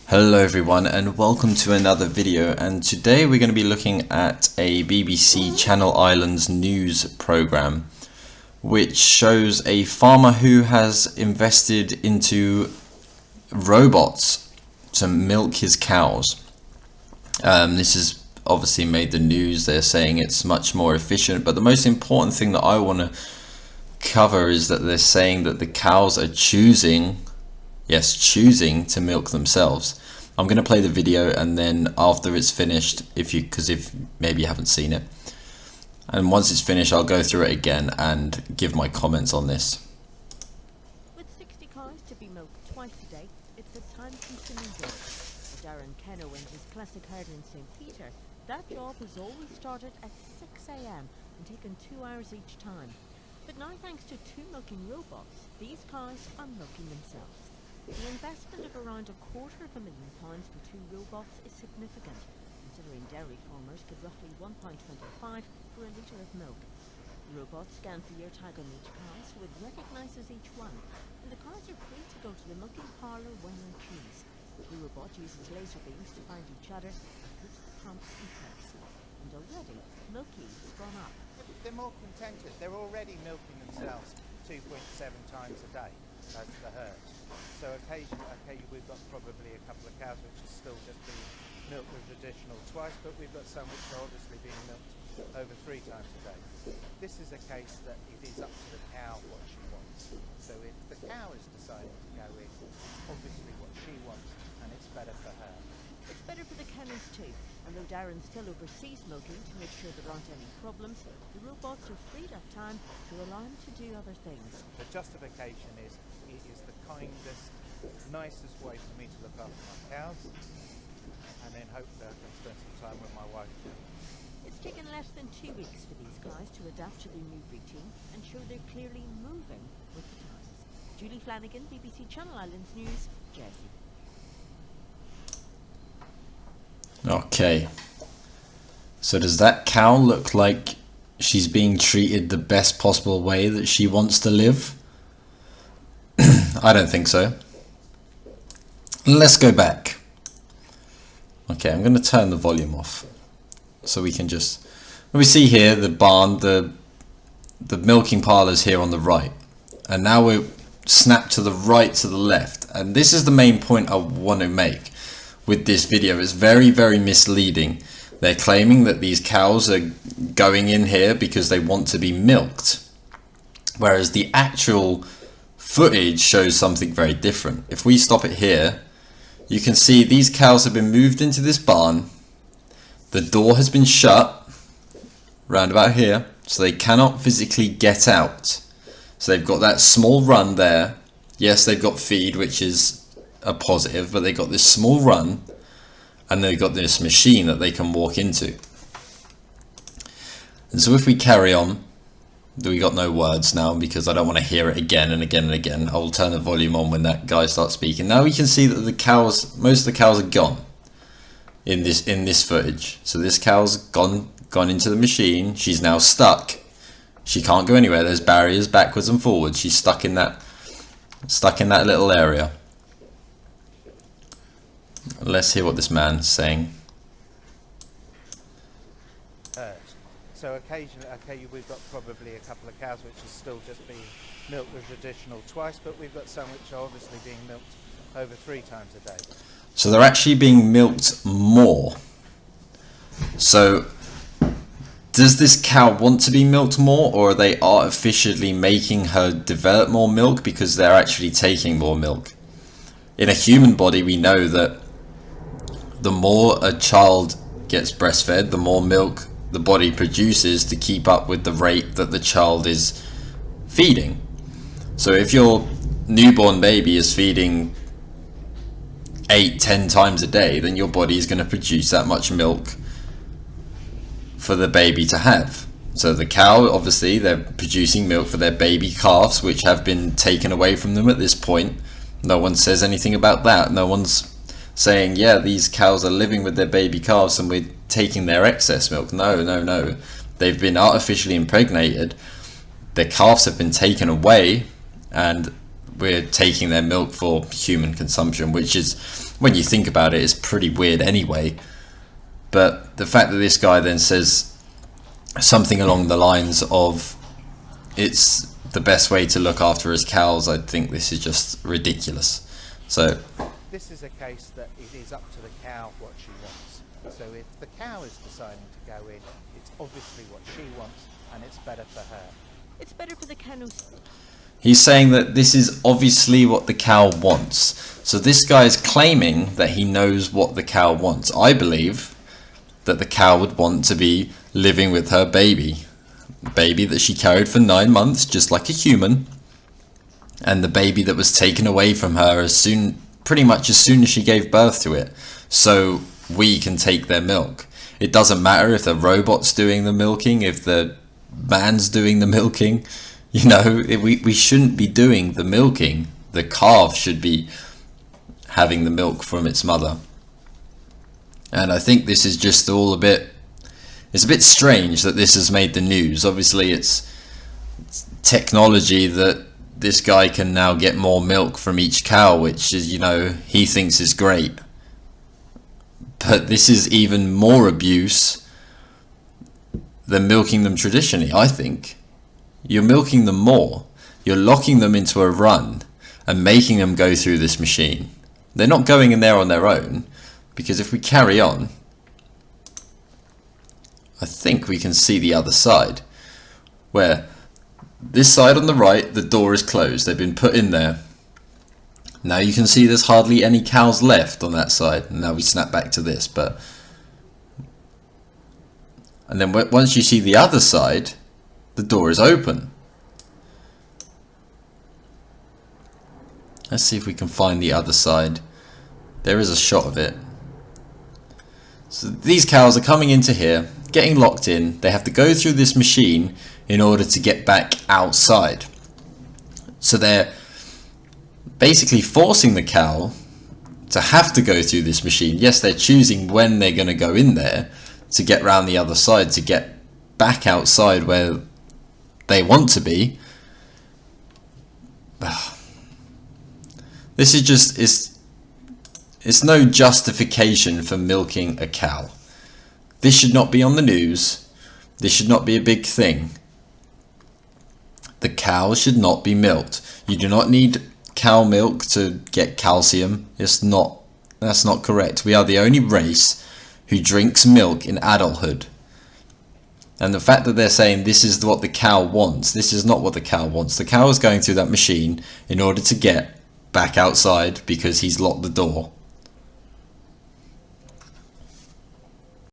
Hello everyone and welcome to another video, and today we're going to be looking at a BBC Channel Islands news programme which shows a farmer who has invested into robots to milk his cows. This has obviously made the news. They're saying it's much more efficient, but the most important thing that I want to cover is that they're saying that the cows are choosing to milk themselves. I'm going to play the video, and then after it's finished, if maybe you haven't seen it, and once it's finished I'll go through it again and give my comments on this. With 60 cows to be milked twice a day, it's a time-consuming job. For Darren Kenno and his classic herd in St. Peter, that job has always started at 6 a.m. and taken 2 hours each time. But now, thanks to two milking robots, these cows are milking themselves. The investment of around £250,000 for two robots is significant, considering dairy farmers get roughly £1.25 for a litre of milk. The robot scans the ear tag on each cow so it recognises each one, and the cows are free to go to the milking parlour when they choose. The robot uses laser beams to find each other and puts the pump in place. And already, milk yield's gone up. They're more contented. They're already milking themselves 2.7 times a day as the herd. So occasionally, we've got probably a couple of cows which are still just being milked the traditional twice, but we've got some which are obviously being milked over 3 times a day. This is a case that it is up to the cow what she wants. So if the cow is deciding to go in, it's obviously what she wants, and it's better for her. It's better for the kennels too, and though Darren still oversees milking to make sure there aren't any problems, the robots are freed up time to allow him to do other things. The justification is it is the kindest, nicest way for me to look after my cows, and then hopefully I can spend some time with my wife. It's taken less than 2 weeks for these cows to adapt to their new routine and show they're clearly moving with the times. Julie Flanagan, BBC Channel Islands News, Jersey. Okay, so does that cow look like she's being treated the best possible way that she wants to live? I don't think so. Let's go back. Okay, I'm going to turn the volume off so we can just... We see here the barn, the milking parlour's here on the right, and now we're snapped to the right to the left, and this is the main point I want to make with this video. Is very, very misleading. They're claiming that these cows are going in here because they want to be milked, whereas the actual footage shows something very different. If we stop it here, you can see these cows have been moved into this barn. The door has been shut round about here, so they cannot physically get out. So they've got that small run there. Yes, they've got feed, which is a positive, but they've got this small run, and they've got this machine that they can walk into. And so if we carry on, we got no words now because I don't want to hear it again and again and again. I will turn the volume on when that guy starts speaking. Now we can see that the cows, most of the cows are gone in this footage. So this cow's gone into the machine. She's now stuck. She can't go anywhere. There's barriers backwards and forwards. She's stuck in that little area. Let's hear what this man's saying. So occasionally, we've got probably a couple of cows which are still just being milked the traditional twice, but we've got some which are obviously being milked over 3 times a day. So they're actually being milked more. So does this cow want to be milked more, or are they artificially making her develop more milk because they're actually taking more milk? In a human body, we know that the more a child gets breastfed, the more milk the body produces to keep up with the rate that the child is feeding. So if your newborn baby is feeding 8-10 times a day, then your body is going to produce that much milk for the baby to have. So the cow, obviously, they're producing milk for their baby calves, which have been taken away from them at this point. No one says anything about that. No one's saying, yeah, these cows are living with their baby calves and we're taking their excess milk. No. They've been artificially impregnated. Their calves have been taken away and we're taking their milk for human consumption, which is when you think about it, it's pretty weird anyway. But the fact that this guy then says something along the lines of it's the best way to look after his cows, I think this is just ridiculous. So This is a case that it is up to the cow what she wants. So if the cow is deciding to go in, it's obviously what she wants, and it's better for her. It's better for the canoes. he's saying that this is obviously what the cow wants. So this guy is claiming that he knows what the cow wants. I believe that the cow would want to be living with her baby. The baby that she carried for 9 months, just like a human. And the baby that was taken away from her pretty much as soon as she gave birth to it. So we can take their milk. It doesn't matter if the robot's doing the milking, if the man's doing the milking. You know, we shouldn't be doing the milking. The calf should be having the milk from its mother. And I think this is just all it's a bit strange that this has made the news. Obviously it's technology that this guy can now get more milk from each cow, which is, you know, he thinks is great. But this is even more abuse than milking them traditionally, I think. You're milking them more. You're locking them into a run and making them go through this machine. They're not going in there on their own, because if we carry on, I think we can see the other side, where this side on the right, the door is closed. They've been put in there. Now you can see there's hardly any cows left on that side. Now we snap back to this, and then once you see the other side, the door is open. Let's see if we can find the other side. There is a shot of it. So these cows are coming into here, getting locked in. They have to go through this machine in order to get back outside. So they're basically forcing the cow to have to go through this machine. Yes, they're choosing when they're going to go in there to get round the other side, to get back outside where they want to be. This is just, it's no justification for milking a cow. This should not be on the news. This should not be a big thing. The cow should not be milked. You do not need cow milk to get calcium. That's not correct. We are the only race who drinks milk in adulthood. And the fact that they're saying this is what the cow wants, this is not what the cow wants. The cow is going through that machine in order to get back outside because he's locked the door.